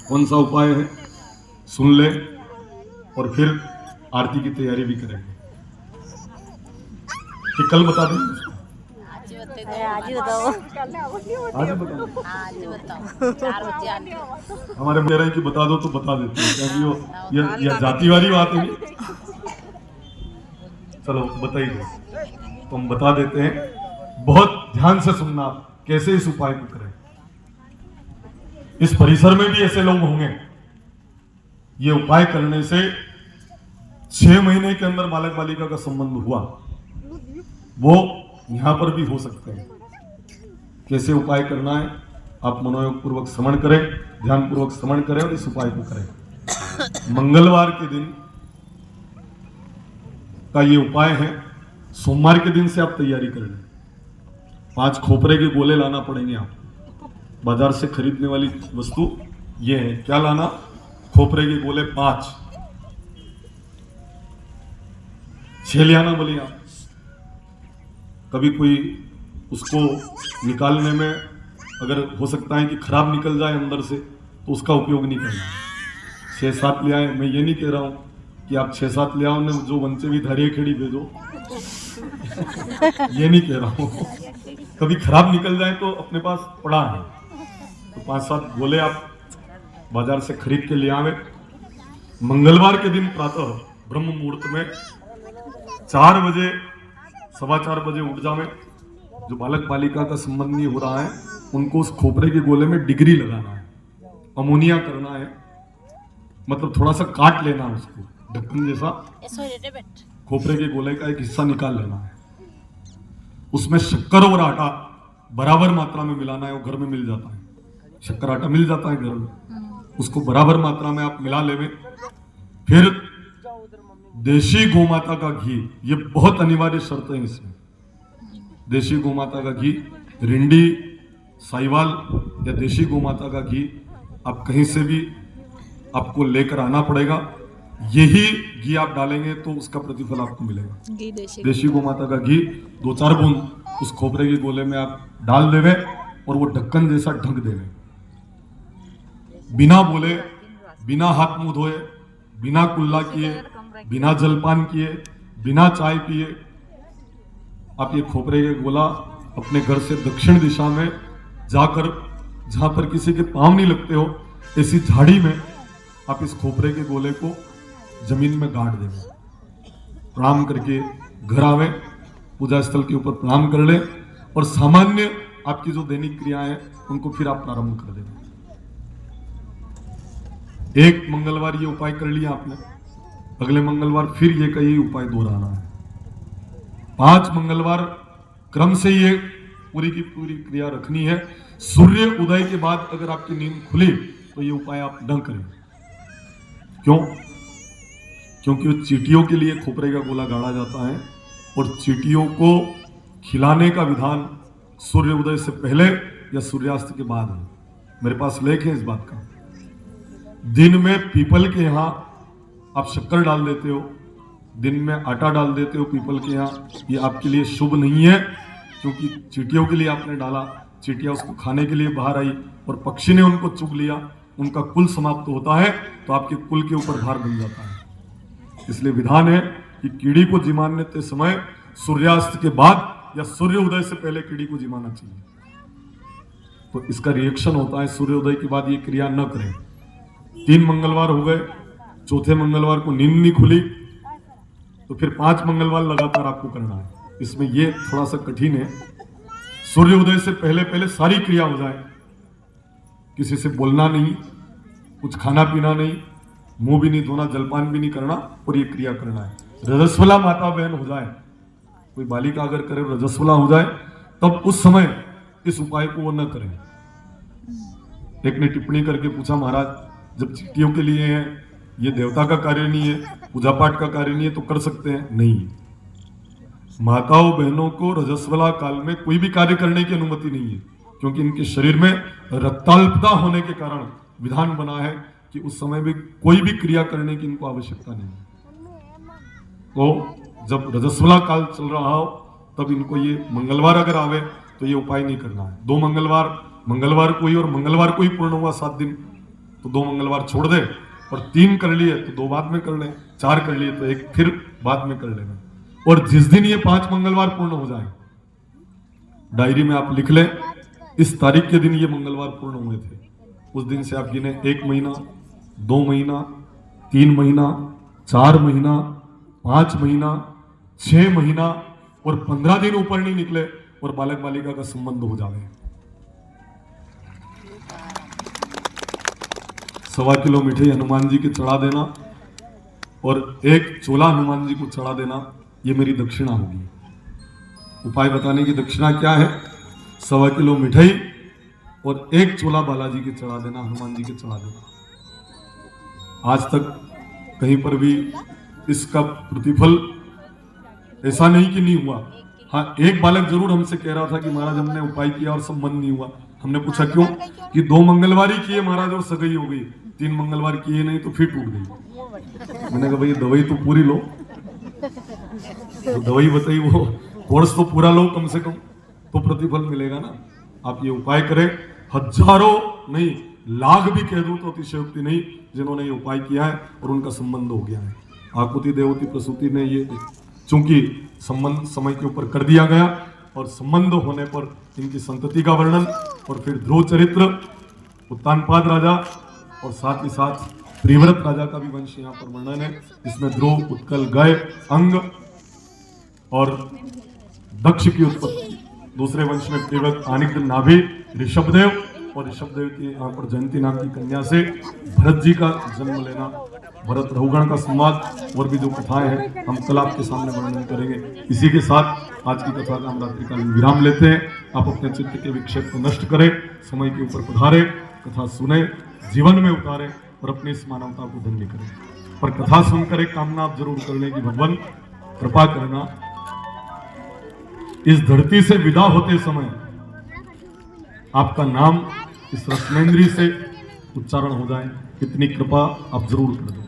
कौन सा उपाय है सुन ले और फिर आरती की तैयारी भी करेंगे। कि कल बता दें आज ही बताओ। आज बताओ। आज बताओ 4 बजे आने हमारे कह रहे हैं कि बता दो तो बता देते हैं, क्योंकि वो ये जातिवादी बात है नहीं। चलो बताइए तो हम बता देते हैं। बहुत ध्यान से सुनना कैसे इस उपाय को करें। इस परिसर में भी ऐसे लोग होंगे। ये उपाय करने से 6 महीने के अंदर बालक बालिका का संबंध हुआ, वो यहां पर भी हो सकते हैं। कैसे उपाय करना है आप मनोयोग पूर्वक श्रवण करें, ध्यान पूर्वक श्रवण करें और इस उपाय को करें। मंगलवार के दिन का ये उपाय है। सोमवार के दिन से आप तैयारी कर लें। 5 खोपरे के गोले लाना पड़ेंगे। आप बाजार से खरीदने वाली वस्तु ये है। क्या लाना? खोपरे के गोले 5। 6 ले आना बोलिए आप। कभी कोई उसको निकालने में अगर हो सकता है कि खराब निकल जाए अंदर से, तो उसका उपयोग नहीं करना। 6-7 ले आए। मैं ये नहीं कह रहा हूं कि आप 6-7 ले आओ ने जो वंचे भी धारिये खेड़ी भेजो, ये नहीं कह रहा हूं। कभी खराब निकल जाए तो अपने पास पड़ा है तो 5-7 गोले आप बाजार से खरीद के ले आवे। मंगलवार के दिन प्रातः ब्रह्म मुहूर्त में 4 बजे 4:15 बजे उठ जावे। जो बालक बालिका का संबंध नहीं हो रहा है उनको उस खोपरे के गोले में डिग्री लगाना है, अमोनिया करना है, मतलब थोड़ा सा काट लेना है उसको, ढक्कन जैसा खोपरे के गोले का एक हिस्सा निकाल लेना है। उसमें शक्कर और आटा बराबर मात्रा में मिलाना है। वो घर में मिल जाता है, शक्कर आटा मिल जाता है घर में। उसको बराबर मात्रा में आप मिला लेवे। फिर देशी गोमाता का घी, ये बहुत अनिवार्य शर्त है इसमें। देशी गोमाता का घी, रिंडी, साहिवाल या देशी गोमाता का घी आप कहीं से भी आपको लेकर आना पड़ेगा। यही घी आप डालेंगे तो उसका प्रतिफल आपको मिलेगा। देशी गोमाता का घी 2-4 बूंद उस खोपरे के गोले में आप डाल देवे और वो ढक्कन जैसा ढक देवे। बिना बोले, बिना हाथ मुंह धोए, बिना कुल्ला किए, बिना जलपान किए, बिना चाय पिए आप ये खोपरे के गोला अपने घर से दक्षिण दिशा में जाकर, जहां पर किसी के पांव नहीं लगते हो, ऐसी झाड़ी में आप इस खोपरे के गोले को जमीन में गाड़ देंगे। प्रणाम करके घर आवे, पूजा स्थल के ऊपर प्रणाम कर ले और सामान्य आपकी जो दैनिक क्रियाएं हैं उनको फिर आप प्रारंभ कर देंगे। एक मंगलवार ये उपाय कर लिया आपने, अगले मंगलवार फिर ये का यही उपाय दोहराना है। 5 मंगलवार क्रम से ये पूरी की पूरी क्रिया रखनी है। सूर्य उदय के बाद अगर आपकी नींद खुली तो ये उपाय आप न करें। क्यों? क्योंकि चींटियों के लिए खोपरे का गोला गाड़ा जाता है और चींटियों को खिलाने का विधान सूर्य उदय से पहले या सूर्यास्त के बाद है। मेरे पास लेख है इस बात का। दिन में पीपल के यहाँ आप शक्कर डाल देते हो, दिन में आटा डाल देते हो पीपल के यहाँ, ये आपके लिए शुभ नहीं है। क्योंकि चींटियों के लिए आपने डाला, चींटियां उसको खाने के लिए बाहर आई और पक्षी ने उनको चुग लिया, उनका कुल समाप्त होता है तो आपके कुल के ऊपर भार बन जाता है। इसलिए विधान है कि कीड़ी को जिमाने समय सूर्यास्त के बाद या सूर्य उदय से पहले कीड़ी को जिमाना चाहिए। तो इसका रिएक्शन होता है, सूर्योदय के बाद ये क्रिया न करें। 3 मंगलवार हो गए, चौथे मंगलवार को नींद नहीं खुली तो फिर 5 मंगलवार लगातार आपको करना है। इसमें ये थोड़ा सा कठिन है। सूर्योदय से पहले पहले सारी क्रिया हो जाए, किसी से बोलना नहीं, कुछ खाना पीना नहीं, मुंह भी नहीं धोना, जलपान भी नहीं करना और ये क्रिया करना है। रजस्वला माता बहन हो जाए, कोई बालिका अगर करे रजस्वला हो जाए, तब उस समय इस उपाय को वो न करें। एक ने टिप्पणी करके पूछा, महाराज जब चींटियों के लिए है, ये देवता का कार्य नहीं है, पूजा पाठ का कार्य नहीं है, तो कर सकते हैं? नहीं। माताओं बहनों को रजस्वला काल में कोई भी कार्य करने की अनुमति नहीं है, क्योंकि इनके शरीर में रक्ताल्पता होने के कारण विधान बना है कि उस समय भी कोई भी क्रिया करने की इनको आवश्यकता नहीं है। तो जब रजस्वला काल चल रहा हो तब इनको ये मंगलवार अगर आवे तो ये उपाय नहीं करना है। 2 मंगलवार, मंगलवार को ही और मंगलवार को ही पूर्ण हुआ 7 दिन, तो 2 मंगलवार छोड़ दे, और 3 कर लिए तो 2 बाद में कर ले, 4 कर लिए तो 1 फिर बाद में कर लेना। और जिस दिन ये 5 मंगलवार पूर्ण हो जाए, डायरी में आप लिख लें, इस तारीख के दिन ये मंगलवार पूर्ण हुए थे, उस दिन से आप गिने 1 महीना, 2 महीना, 3 महीना, 4 महीना, 5 महीना, 6 महीना और 15 दिन ऊपर नहीं निकले और बालक बालिका का संबंध हो जावे। 1.25 किलो मिठाई हनुमान जी के चढ़ा देना और 1 चोला हनुमान जी को चढ़ा देना, ये मेरी दक्षिणा होगी। उपाय बताने की दक्षिणा क्या है? 1.25 किलो मिठाई और 1 चोला बालाजी के चढ़ा देना, हनुमान जी के चढ़ा देना। आज तक कहीं पर भी इसका प्रतिफल ऐसा नहीं कि नहीं हुआ। हाँ, एक बालक जरूर हमसे कह रहा था कि महाराज हमने उपाय किया और संबंध नहीं हुआ। हमने पूछा क्यों? कि 2 मंगलवार ही किए महाराज और सगाई हो गई, 3 मंगलवार किए नहीं तो फिर टूट गई। मैंने कहा भाई दवाई तो पूरी लो, तो दवाई बताई वो कोर्स तो पूरा लो कम से कम, तो प्रतिफल मिलेगा ना। आप ये उपाय करें, हजारों नहीं लाख भी कह दो तो अतिशयोक्ति नहीं, जिन्होंने ये उपाय किया है और उनका संबंध हो गया है। आकुति देवती प्रसूति ने ये चूंकि संबंध समय के ऊपर कर दिया गया और संबंध होने पर इनकी संतति का वर्णन और फिर ध्रुव चरित्र, उत्तानपाद राजा और साथ ही साथ प्रियव्रत राजा का भी वंश यहाँ पर वर्णन है, जिसमें ध्रुव, उत्कल, गय, अंग और दक्ष की उत्पत्ति। दूसरे वंश में प्रियव्रत, आनिक, नाभि, ऋषभदेव और ऋषभदेव की यहाँ पर जयंती नाम की कन्या से भरत जी का जन्म लेना, भरत रघुगण का संवाद और भी जो कथाएं हैं हम कल आपके सामने वर्णन करेंगे। इसी के साथ आज की कथा का हम रात्रिकालीन विराम लेते हैं। आप अपने चित्त के विक्षेप को नष्ट करें, समय के ऊपर पधारे, कथा सुने, जीवन में उतारें और अपनी इस मानवता को धन्य करें। पर कथा सुनकर एक कामना आप जरूर कर लें कि भगवान कृपा करना, इस धरती से विदा होते समय आपका नाम इस रत्नेंद्री से उच्चारण हो जाए, इतनी कृपा आप जरूर कर दें।